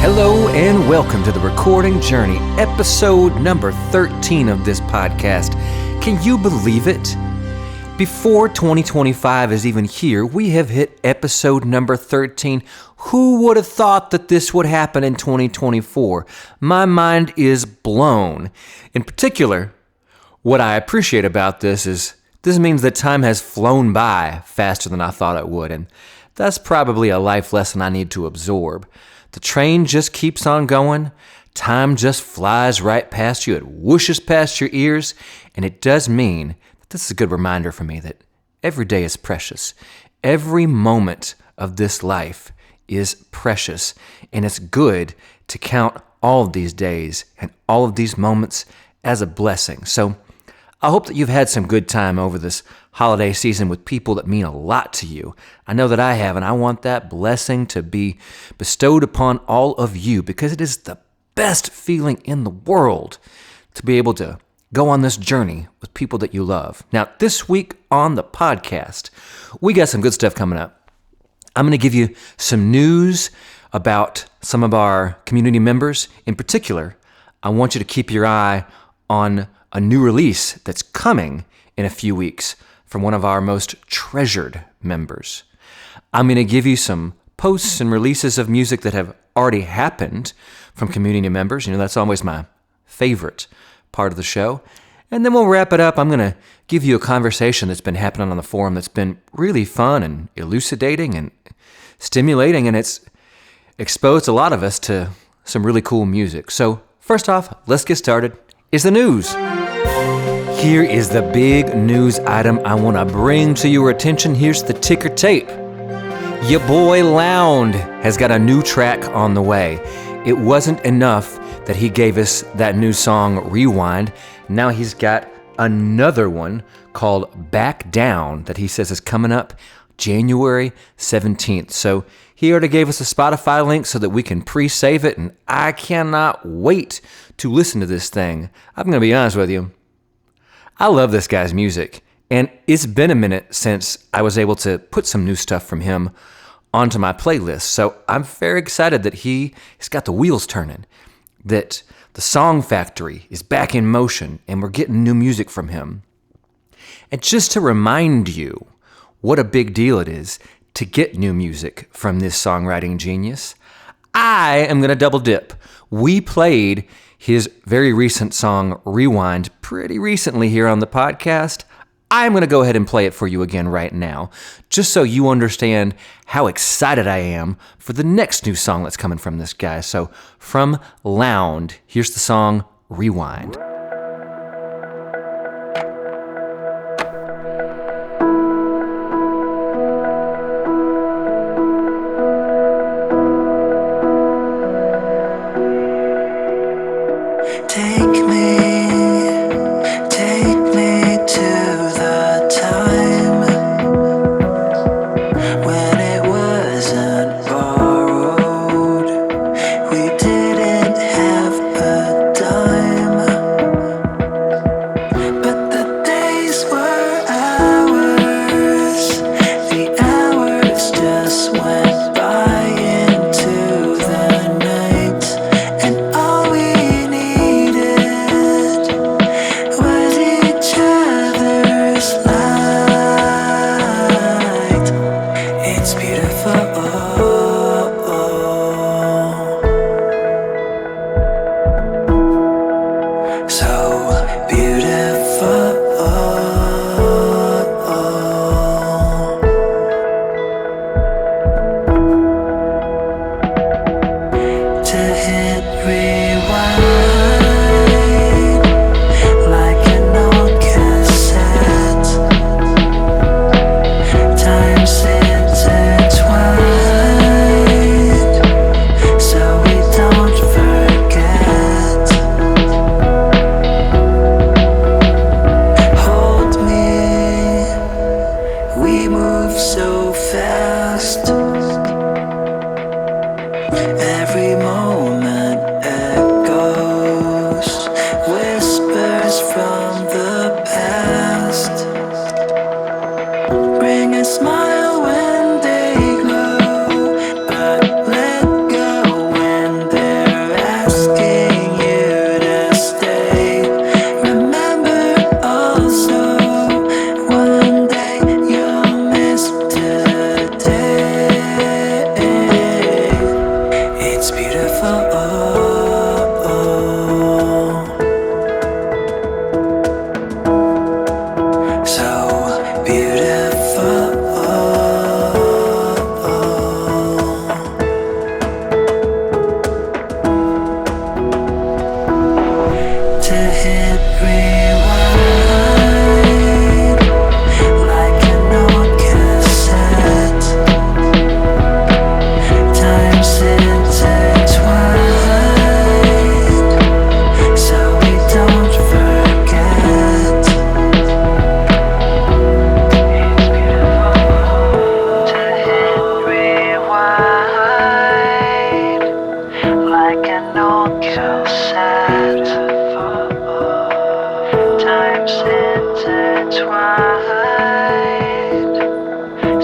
Hello and welcome to the Recording Journey, episode number 13 of this podcast. Can you believe it? Before 2025 is even here, we have hit episode number 13. Who would have thought that this would happen in 2024? My mind is blown. In particular, what I appreciate about this is this means that time has flown by faster than I thought it would, and that's probably a life lesson I need to absorb. The train just keeps on going. Time just flies right past you. It whooshes past your ears. And it does mean that this is a good reminder for me that every day is precious. Every moment of this life is precious. And it's good to count all of these days and all of these moments as a blessing. So I hope that you've had some good time over this holiday season with people that mean a lot to you. I know that I have, and I want that blessing to be bestowed upon all of you because it is the best feeling in the world to be able to go on this journey with people that you love. Now, this week on the podcast, we got some good stuff coming up. I'm going to give you some news about some of our community members. In particular, I want you to keep your eye on a new release that's coming in a few weeks from one of our most treasured members. I'm going to give you some posts and releases of music that have already happened from community members. You know, that's always my favorite part of the show. And then we'll wrap it up. I'm going to give you a conversation that's been happening on the forum that's been really fun and elucidating and stimulating, and it's exposed a lot of us to some really cool music. So first off, let's get started. Is the news. Here is the big news item I want to bring to your attention. Here's the ticker tape. Your boy Lound has got a new track on the way. It wasn't enough that he gave us that new song, Rewind. Now he's got another one called Back Down that he says is coming up January 17th. So he already gave us a Spotify link so that we can pre-save it, and I cannot wait to listen to this thing. I'm going to be honest with you. I love this guy's music, and it's been a minute since I was able to put some new stuff from him onto my playlist. So I'm very excited that he's got the wheels turning, that the Song Factory is back in motion, and we're getting new music from him. And just to remind you what a big deal it is to get new music from this songwriting genius, I am going to double dip. We played his very recent song, Rewind, pretty recently here on the podcast. I'm going to go ahead and play it for you again right now, just so you understand how excited I am for the next new song that's coming from this guy. So from Lound, here's the song, Rewind. We didn't have a dime.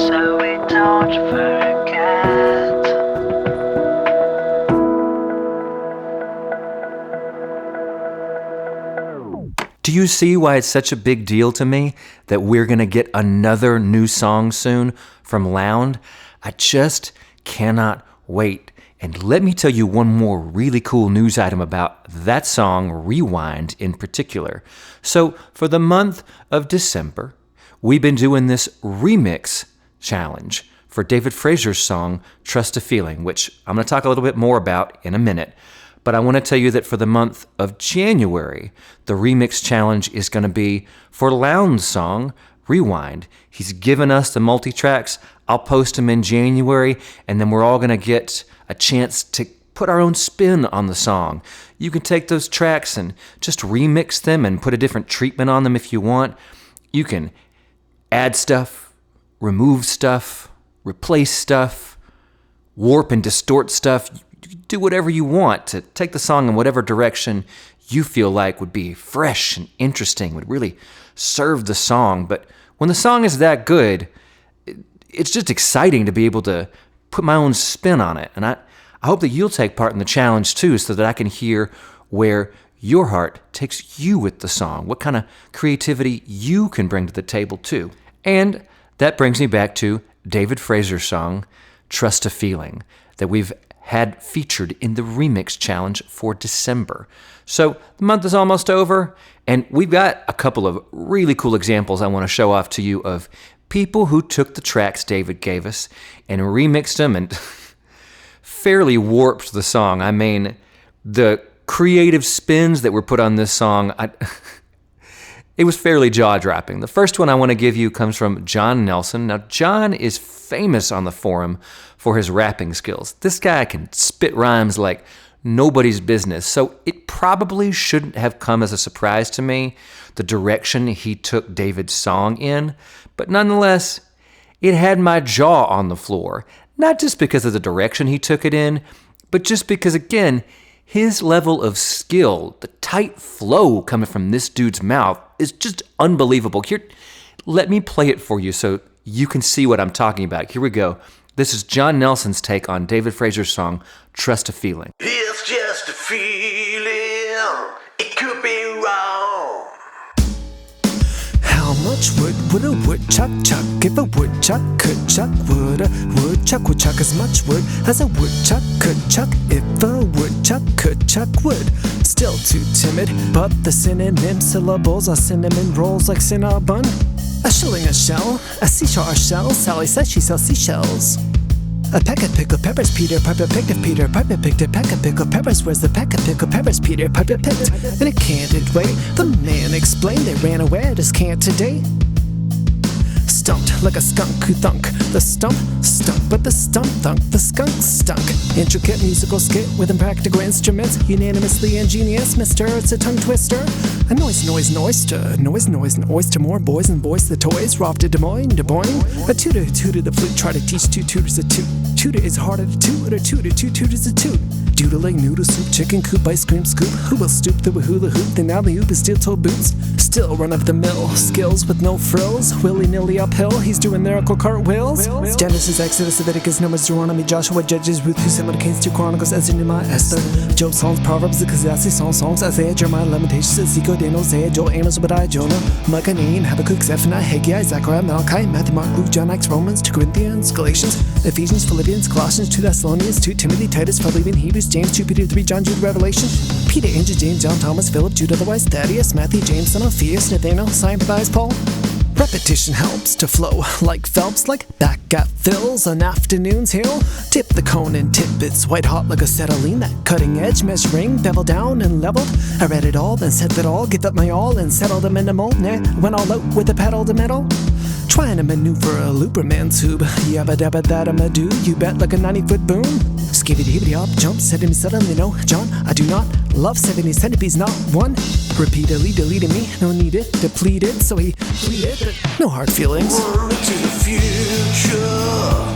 so we don't forget. Do you see why it's such a big deal to me that we're going to get another new song soon from Lound? I just cannot wait. And let me tell you one more really cool news item about that song, Rewind, in particular. So for the month of December, we've been doing this remix challenge for David Frazier's song, Trust a Feeling, which I'm going to talk a little bit more about in a minute. But I want to tell you that for the month of January, the remix challenge is going to be for Lound's song, Rewind. He's given us the multi-tracks. I'll post them in January, and then we're all going to get a chance to put our own spin on the song. You can take those tracks and just remix them and put a different treatment on them if you want. You can add stuff, remove stuff, replace stuff, warp and distort stuff. You can do whatever you want to take the song in whatever direction you feel like would be fresh and interesting, would really serve the song. But when the song is that good, it's just exciting to be able to put my own spin on it. And I hope that you'll take part in the challenge too, so that I can hear where your heart takes you with the song, what kind of creativity you can bring to the table too. And that brings me back to David Frazier's song, Trust a Feeling, that we've had featured in the remix challenge for December. So the month is almost over, and we've got a couple of really cool examples I want to show off to you of people who took the tracks David gave us and remixed them and fairly warped the song. I mean, the creative spins that were put on this song, it was fairly jaw-dropping. The first one I want to give you comes from John Nelson. Now, John is famous on the forum for his rapping skills. This guy can spit rhymes like nobody's business, so it probably shouldn't have come as a surprise to me, the direction he took David's song in, but nonetheless, it had my jaw on the floor, not just because of the direction he took it in, but just because, again, his level of skill, the tight flow coming from this dude's mouth is just unbelievable. Here, let me play it for you so you can see what I'm talking about. Here we go. This is John Nelson's take on David Frazier's song, Trust a Feeling. It's just a feeling, it could be wrong. How much would a woodchuck chuck if a woodchuck could chuck? Would a woodchuck as much wood as a woodchuck could chuck if a woodchuck could chuck wood? Still too timid, but the synonym syllables are cinnamon rolls like cinnabon. A shilling a shell, a seashore a shell, Sally says she sells seashells. A peck of pickled peppers, Peter Piper picked a Peter Piper picked a peck of pickled peppers. Where's the peck of pickled peppers Peter Piper picked? In a candid way, the man explained they ran away at his camp today. Stumped like a skunk who thunk. The stump stunk, but the stump thunk. The skunk stunk. Intricate musical skit with impractical instruments, unanimously ingenious. Mister, it's a tongue twister. A noise, oyster. More boys and boys the toys. Robbed to Des Moines. A tutor the flute. Try to teach two tutors a toot. Tutor is harder to toot. A tutor, two tutors a toot. Doodling noodle soup, chicken coop, ice cream scoop. Who will stoop through a hula hoop? Then alley oop is steel-toe boots. Still run of the mill, skills with no frills. Willy-nilly uphill, he's doing miracle cartwheels. Genesis, Exodus, Leviticus, Numbers, Deuteronomy, Joshua, Judges, Ruth, Hussein, Kings, 2 Chronicles, Ezra, Nehemiah, Esther, Job, Psalms, Proverbs, Ecclesiastes, Songs, Isaiah, Jeremiah, Lamentations, Ezekiel, Daniel, Isaiah, Joel, Amos, Obadiah, Jonah, Micah, Nahum, Habakkuk, Zephaniah, Haggai, Zechariah, Malachi, Matthew, Mark, Luke, John, Acts, Romans, 2 Corinthians, Galatians, Ephesians, Philippians, Colossians, 2 Thessalonians, 2 Timothy, Titus, Philemon, Hebrews, James, 2 Peter, 3 John, Jude, Revelation, Peter, Andrew, James, John, Thomas, Philip, Jude, otherwise Thaddeus, Matthew, James, son of Theus, Nathaniel, sympathize, Paul. Repetition helps to flow like Phelps, like back at Phil's on afternoons hill. Tip the cone in tidbits, white hot like acetylene. That cutting edge measuring, bevel down and leveled. I read it all, then said it all, give up my all and settled the minimal. Nah, went all out with the pedal to metal. Trying to maneuver a Looperman tube. Yabba dabba that I'ma do, you bet, like a 90-foot boom. Skibbity hop, jump, said to me suddenly, no, John, I do not love 70 centipedes, not one. Repeatedly deleted me, no need it, depleted, so he pleaded, no hard feelings. Run to the future,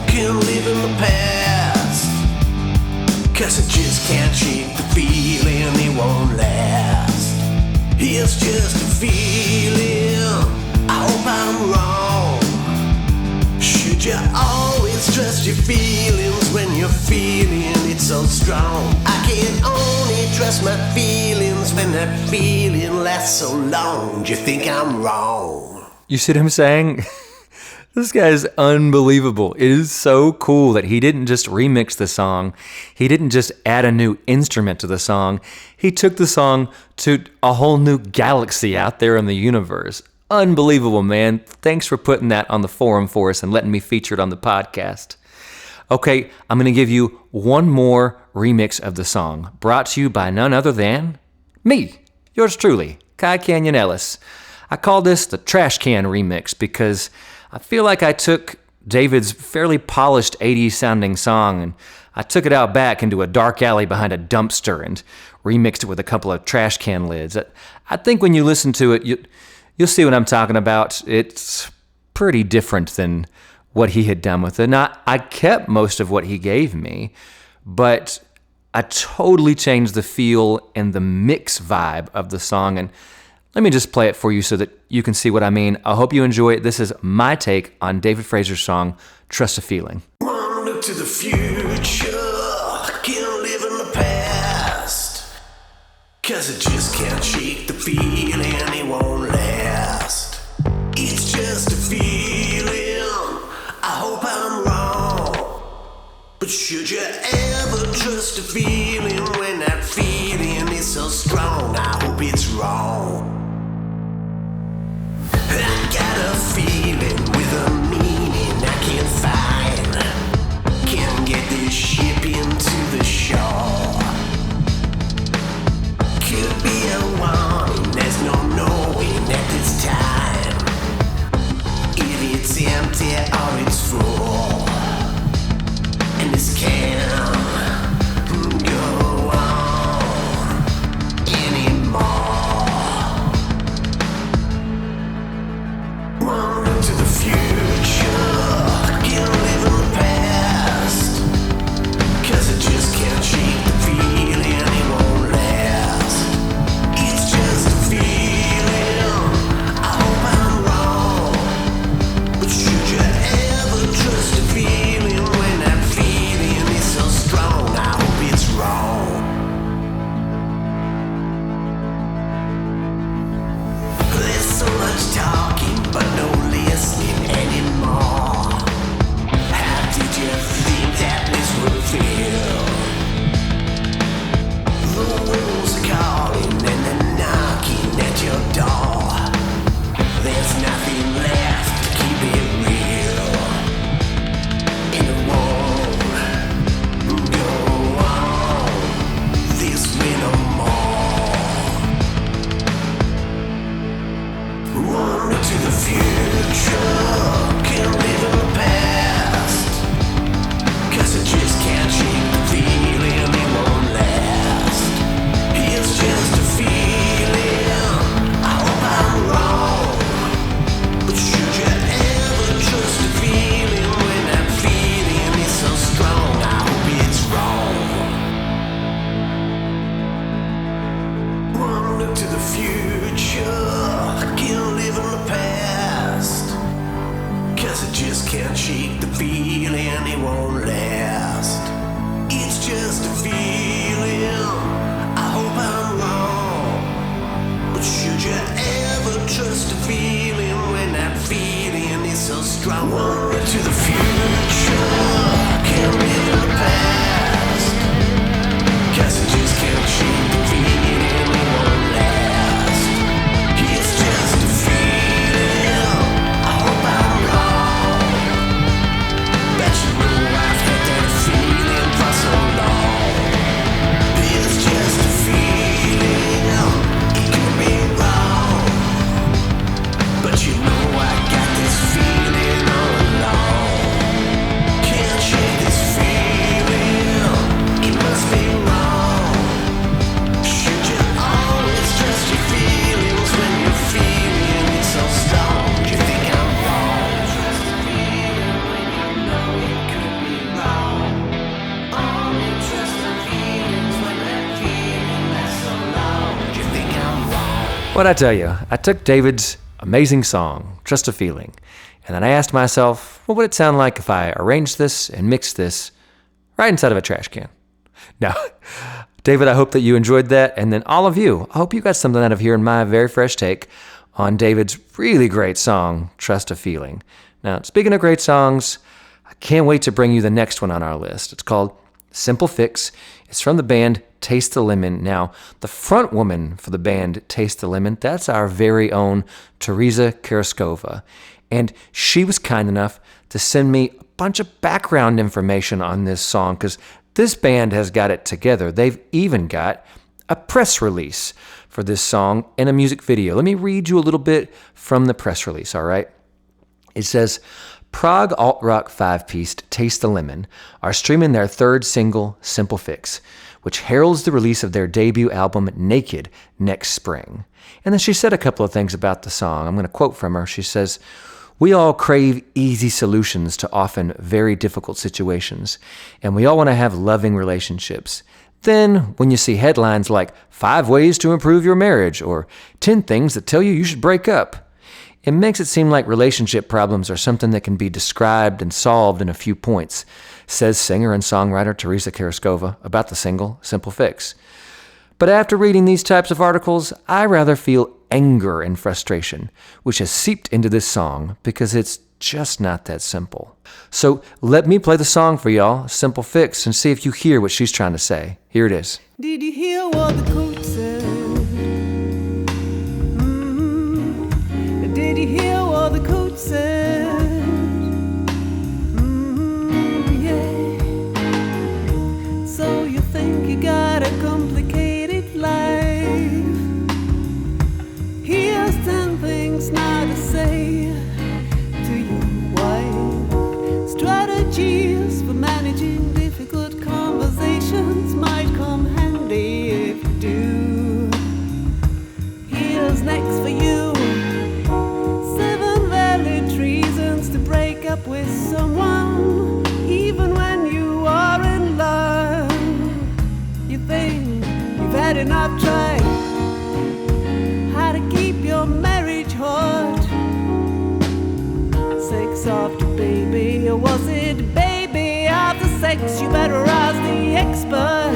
can't live in the past. Cause I just can't shake the feeling it won't last. It's just a feeling, I hope I'm wrong. Should Should you always trust your feelings when you're feeling it so strong? I can only trust my feelings when that feeling lasts so long. Do you think I'm wrong? You see what I'm saying? This guy is unbelievable. It is so cool that he didn't just remix the song. He didn't just add a new instrument to the song. He took the song to a whole new galaxy out there in the universe. Unbelievable, man. Thanks for putting that on the forum for us and letting me feature it on the podcast. Okay, I'm going to give you one more remix of the song, brought to you by none other than me, yours truly, Kai Canyon Ellis. I call this the Trash Can Remix because I feel like I took David's fairly polished 80s sounding song and I took it out back into a dark alley behind a dumpster and remixed it with a couple of trash can lids. I think when you listen to it, you'll see what I'm talking about. It's pretty different than what he had done with it. Now, I kept most of what he gave me, but I totally changed the feel and the mix vibe of the song. And let me just play it for you so that you can see what I mean. I hope you enjoy it. This is my take on David Frazier's song, Trust a Feeling. Wanna look to the future, can't live in the past, 'cause it just can't shake the feeling, it won't last. It's just a feeling, I hope I'm wrong, but should you ever trust a feeling when that feeling is so strong? I hope it's wrong. I got a feeling with a meaning I can't find. Can't get this ship into the shore. Could be a warning, there's no knowing at this time if it's empty or it's full. And this can't go on anymore. Wanna look to the future, can't live in the past, 'cause it just can't shake the feeling, it won't last. It's just a feeling, I hope I'm wrong, but should you ever trust a feeling when that feeling is so strong? I hope it's wrong. There's so much talking, but no listening anymore. How did you think that this would feel? The wolves are calling and they're knocking at your door. There's nothing left to keep it real, and it won't go on this way no more. Wanna to the future, can't live in the past, 'cause it just can't shake the feeling, it won't last. It's just a feeling, I hope I'm wrong, but should you ever trust a feeling when that feeling is so strong? I hope it's wrong. Wanna look to the future, can't live in the past, 'cause it just can't shake the feeling, it won't last. It's just a feeling, I hope I'm wrong, but should you ever trust a feeling when that feeling is so strong? Wanna look to the future, can't live in the past, 'cause it just can't shake the feeling, it won't last. It's just a feeling, I hope I'm wrong, but you know I've had that feeling for so long. It's just a feeling, it could be wrong, but you know I got this feeling all along. Can't shake this feeling, it must be wrong. Should you always trust your feelings when you're feeling it so strong? Do you think I'm wrong? Trust the feeling when you know it could be wrong. Only trust the feelings when that feeling lasts so long. Do you think I'm wrong? What'd I tell you? I took David's amazing song, Trust a Feeling, And then I asked myself, what would it sound like if I arranged this and mixed this right inside of a trash can? Now, David, I hope that you enjoyed that. And then all of you, I hope you got something out of hearing my very fresh take on David's really great song, Trust a Feeling. Now, speaking of great songs, I can't wait to bring you the next one on our list. It's called Simple Fix. It's from the band Taste the Lemon. Now, the front woman for the band Taste the Lemon, that's our very own Teresa Karaskova. And she was kind enough to send me a bunch of background information on this song because this band has got it together. They've even got a press release for this song and a music video. Let me read you a little bit from the press release, all right? It says, Prague alt-rock five-piece Taste the Lemon are streaming their third single, Simple Fix, which heralds the release of their debut album, Naked, next spring. And then she said a couple of things about the song. I'm going to quote from her. She says, we all crave easy solutions to often very difficult situations, and we all want to have loving relationships. Then, when you see headlines like 5 ways to improve your marriage or 10 things that tell you should break up, it makes it seem like relationship problems are something that can be described and solved in a few points, says singer and songwriter Teresa Karaskova about the single Simple Fix. But after reading these types of articles, I rather feel anger and frustration, which has seeped into this song because it's just not that simple. So let me play the song for y'all, Simple Fix, and see if you hear what she's trying to say. Here it is. Did you hear what the coach said? Did you hear what the coach said? Yeah. So you think you got a complicated life? Here's 10 things not to say to your wife. Strategies for managing difficult conversations might come handy if you do. Here's next for you. 7 valid reasons to break up with someone, even when you are in love. You think you've had enough try. How to keep your marriage hot. Sex after baby, or was it baby after sex? You better ask the expert.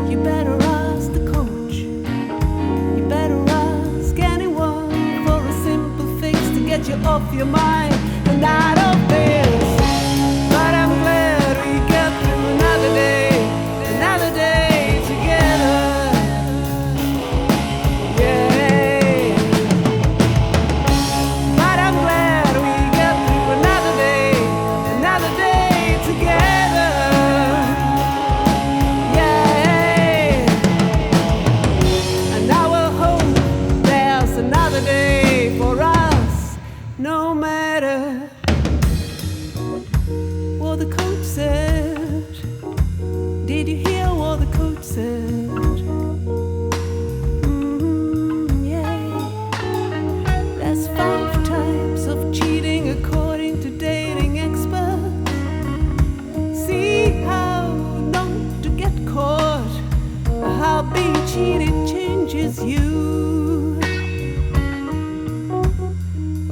You better ask the coach. You better ask anyone for a simple fix to get you off your mind and out of this. But I'm glad we got through another day together. Yeah. But I'm glad we got through another day together. Yeah. And I will hope there's another day for us, no matter what the coach said. Did you hear what the coach said? Yeah. There's 5 types of cheating according to dating experts. See how not to get caught, how being cheated changes you.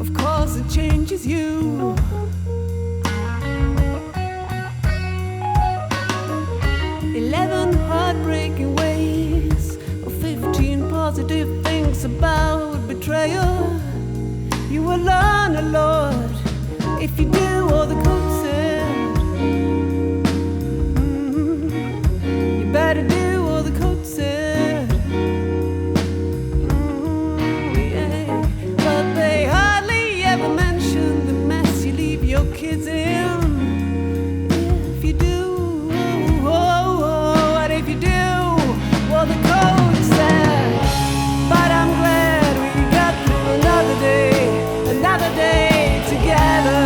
Of course it changes you. 11 heartbreaking ways, or 15 positive things about betrayal. You will learn a lot if you do all the coach said. You better do all the coach said. Yeah. But they hardly ever mention the mess you leave your kids in. If you do, what if you do what the coach said? But I'm glad we got through another day together.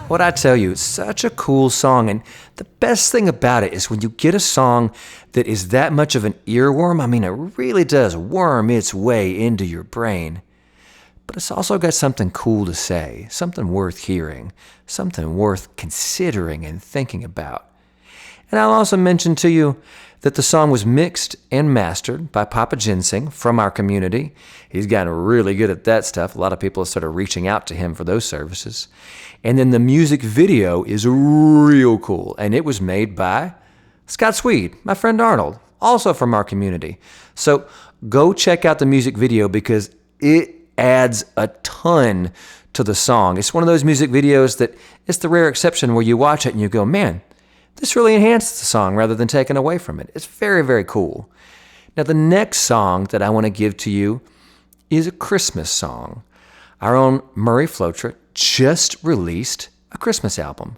What I tell you, it's such a cool song, and the best thing about it is when you get a song that is that much of an earworm, I mean, it really does worm its way into your brain. But it's also got something cool to say, something worth hearing, something worth considering and thinking about. And I'll also mention to you that the song was mixed and mastered by Papa Ginseng from our community. He's gotten really good at that stuff. A lot of people have started reaching out to him for those services. And then the music video is real cool, and it was made by Scott Swede, my friend Arnold, also from our community. So go check out the music video because it adds a ton to the song. It's one of those music videos that it's the rare exception where you watch it and you go, man, this really enhances the song rather than taking away from it. It's very, very cool. Now, the next song that I want to give to you is a Christmas song. Our own Murray Flotre just released a Christmas album.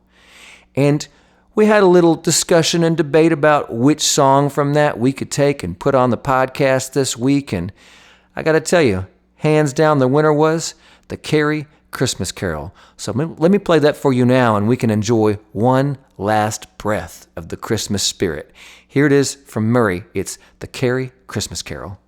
And we had a little discussion and debate about which song from that we could take and put on the podcast this week. And I got to tell you, hands down, the winner was the Kerry Christmas Carol. So let me play that for you now, and we can enjoy one last breath of the Christmas spirit. Here it is from Murray. It's the Kerry Christmas Carol.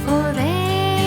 For they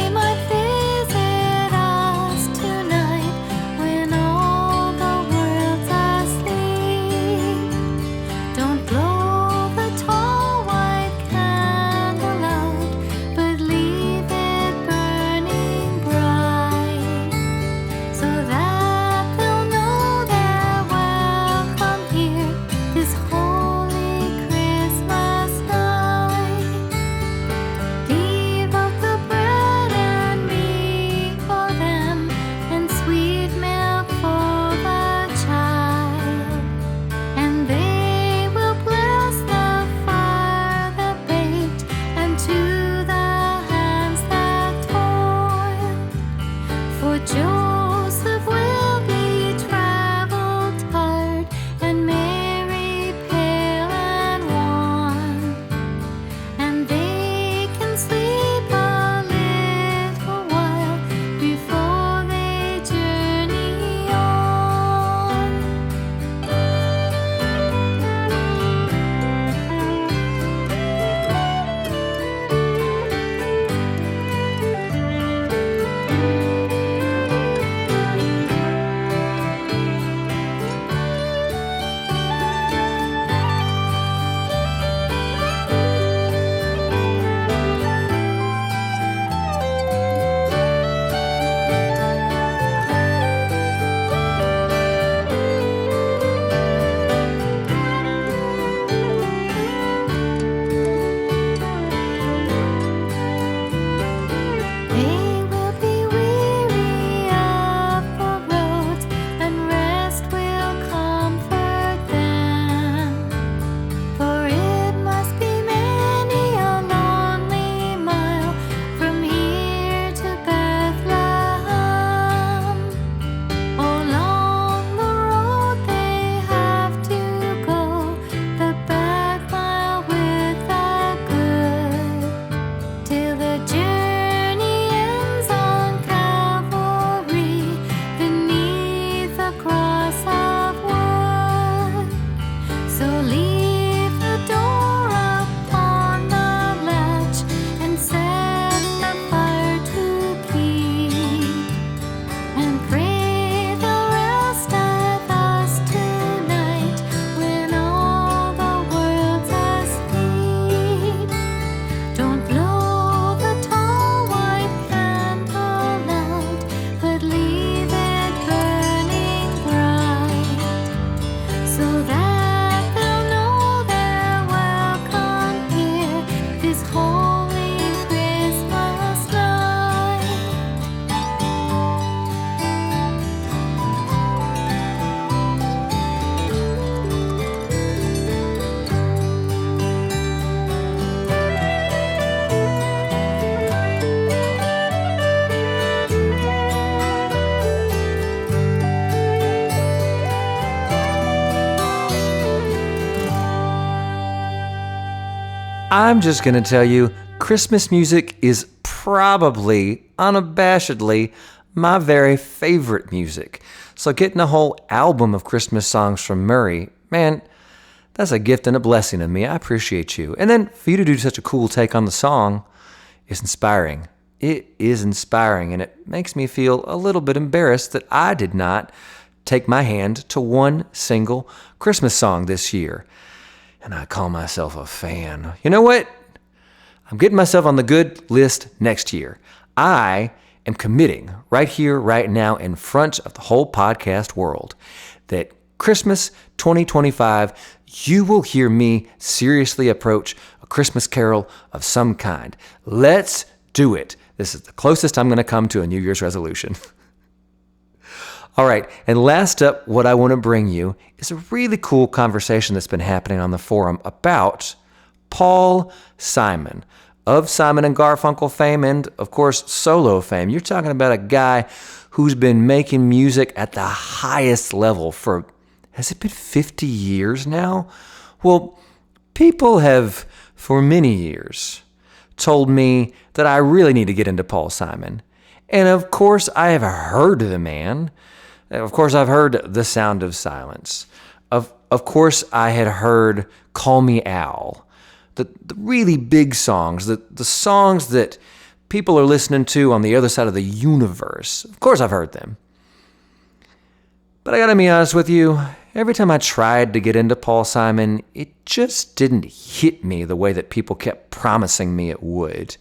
I'm just going to tell you, Christmas music is probably, unabashedly, my very favorite music. So getting a whole album of Christmas songs from Murray, man, that's a gift and a blessing to me. I appreciate you. And then for you to do such a cool take on the song is inspiring. It is inspiring, and it makes me feel a little bit embarrassed that I did not take my hand to one single Christmas song this year. And I call myself a fan. You know what? I'm getting myself on the good list next year. I am committing right here, right now, in front of the whole podcast world, that Christmas 2025, you will hear me seriously approach a Christmas carol of some kind. Let's do it. This is the closest I'm going to come to a New Year's resolution. All right, and last up, what I want to bring you is a really cool conversation that's been happening on the forum about Paul Simon of Simon and Garfunkel fame and, of course, solo fame. You're talking about a guy who's been making music at the highest level for, has it been 50 years now? Well, people have, for many years, told me that I really need to get into Paul Simon. And, of course, I have heard the man. Of course, I've heard The Sound of Silence. Of course, I had heard Call Me Al. The really big songs, the songs that people are listening to on the other side of the universe. Of course, I've heard them. But I gotta be honest with you, every time I tried to get into Paul Simon, it just didn't hit me the way that people kept promising me it would.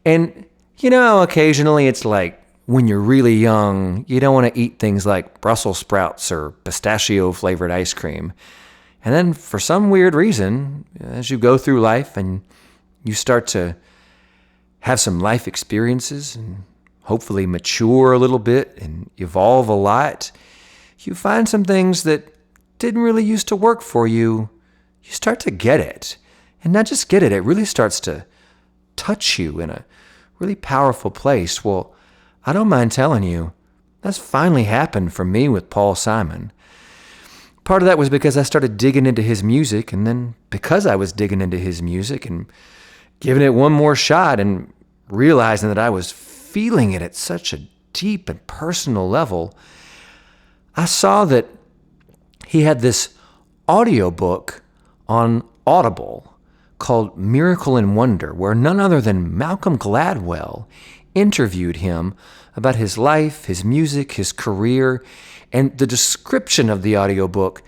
And, you know, occasionally it's like, when you're really young, you don't want to eat things like Brussels sprouts or pistachio-flavored ice cream. And then for some weird reason, as you go through life and you start to have some life experiences and hopefully mature a little bit and evolve a lot, you find some things that didn't really used to work for you. You start to get it. And not just get it, it really starts to touch you in a really powerful place. Well, I don't mind telling you, that's finally happened for me with Paul Simon. Part of that was because I started digging into his music, and then because I was digging into his music and giving it one more shot and realizing that I was feeling it at such a deep and personal level, I saw that he had this audiobook on Audible called Miracle and Wonder, where none other than Malcolm Gladwell interviewed him about his life, his music, his career, and the description of the audiobook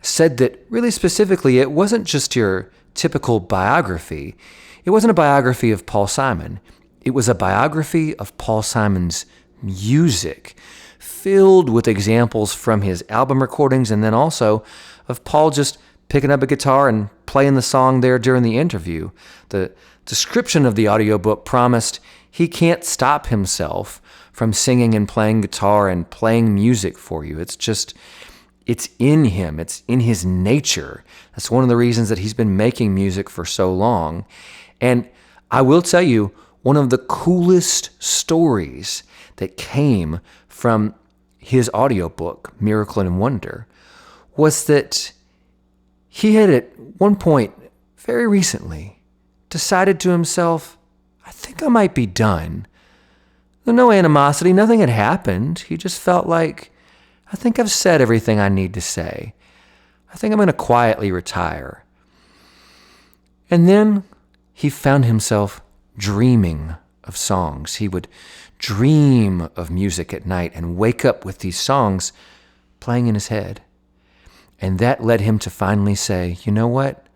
said that really specifically it wasn't just your typical biography. It wasn't a biography of Paul Simon. It was a biography of Paul Simon's music, filled with examples from his album recordings and then also of Paul just picking up a guitar and playing the song there during the interview. The description of the audiobook promised he can't stop himself from singing and playing guitar and playing music for you. It's in him. It's in his nature. That's one of the reasons that he's been making music for so long. And I will tell you, one of the coolest stories that came from his audiobook, Miracle and Wonder, was that he had at one point, very recently, decided to himself, I think I might be done. No animosity, nothing had happened. He just felt like, I think I've said everything I need to say. I think I'm going to quietly retire. And then he found himself dreaming of songs. He would dream of music at night and wake up with these songs playing in his head. And that led him to finally say, you know what?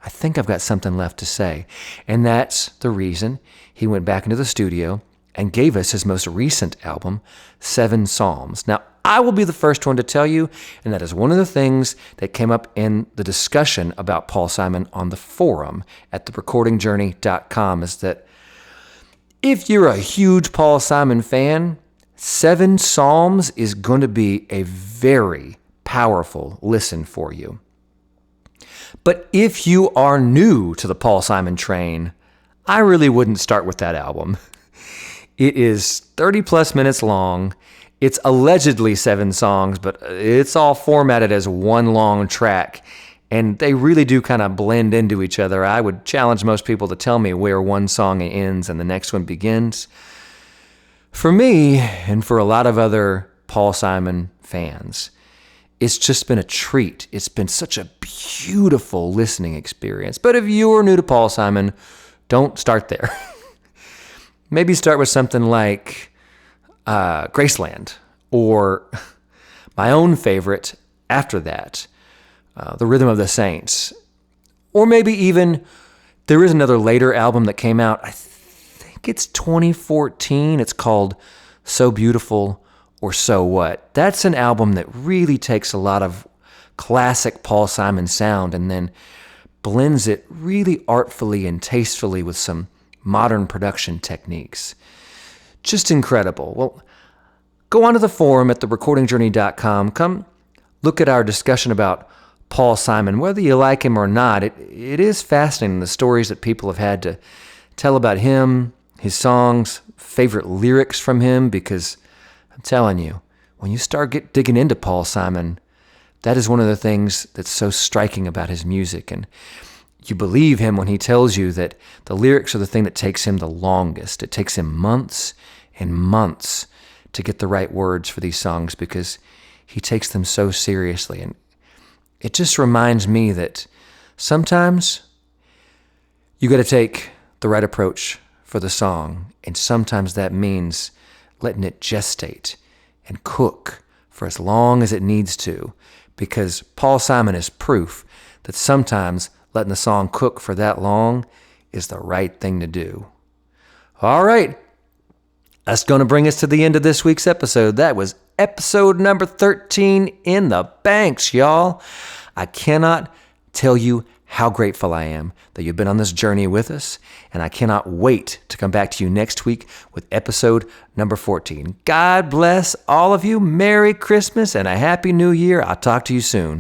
I think I've got something left to say. And that's the reason he went back into the studio and gave us his most recent album, 7 Psalms. Now, I will be the first one to tell you, and that is one of the things that came up in the discussion about Paul Simon on the forum at therecordingjourney.com, is that if you're a huge Paul Simon fan, 7 Psalms is going to be a very powerful listen for you. But if you are new to the Paul Simon train, I really wouldn't start with that album. It is 30 plus minutes long. It's allegedly 7 songs, but it's all formatted as one long track. And they really do kind of blend into each other. I would challenge most people to tell me where one song ends and the next one begins. For me, and for a lot of other Paul Simon fans, it's just been a treat. It's been such a beautiful listening experience. But if you are new to Paul Simon, don't start there. Maybe start with something like Graceland, or my own favorite after that, The Rhythm of the Saints. Or maybe even, there is another later album that came out, I think it's 2014. It's called So Beautiful or So What. That's an album that really takes a lot of classic Paul Simon sound and then blends it really artfully and tastefully with some modern production techniques. Just incredible. Well, go onto the forum at therecordingjourney.com. Come look at our discussion about Paul Simon. Whether you like him or not, it is fascinating, the stories that people have had to tell about him, his songs, favorite lyrics from him, because I'm telling you, when you start digging into Paul Simon, that is one of the things that's so striking about his music. And you believe him when he tells you that the lyrics are the thing that takes him the longest. It takes him months and months to get the right words for these songs because he takes them so seriously. And it just reminds me that sometimes you got to take the right approach for the song, and sometimes that means letting it gestate and cook for as long as it needs to, because Paul Simon is proof that sometimes letting the song cook for that long is the right thing to do. All right, that's going to bring us to the end of this week's episode. That was episode number 13 in the banks, y'all. I cannot tell you how grateful I am that you've been on this journey with us, and I cannot wait to come back to you next week with episode number 14. God bless all of you. Merry Christmas and a Happy New Year. I'll talk to you soon.